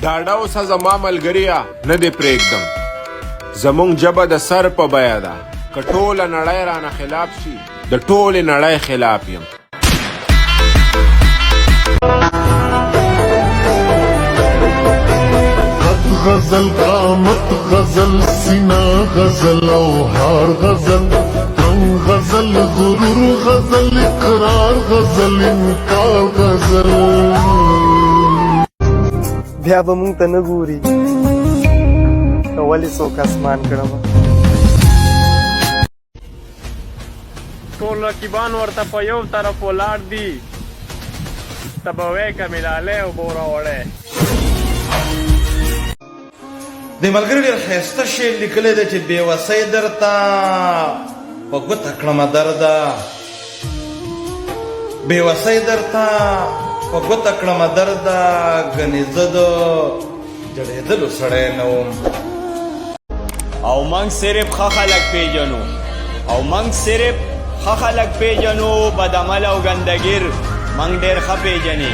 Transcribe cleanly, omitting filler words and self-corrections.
ډاډه اوسه زما ملګريه نه دې پرېږدم زمونږ ژبه د سر په بیه ده که ټوله نړۍ رانه خلاف شي د ټولې نړۍ خلاف یم غزل قامت غزل سینا غزل او هار غزل رنگ غزل غرور غزل اقرار غزل انکار غزل بیا به مونږ ته نه ګوري که ولې څوک اسمان کړمه ټول رقیبان ورته په یو طرف ولاړ دي ته به وایې که مې لالی او به راوړی د ملګري ډېر ښایسته شعر لیکلی دی چې بېوسۍ درته په ګوته کړمه درده بېوسۍ درته په ګوته کړمه درده ګنې زه د جړېدلو سړی نه وم او موږ صرف ښه خلک پیژنو او موږ صرف ښه خلک پیژنو بد عمل او ګندګیر موږ ډېر ښه پیژنې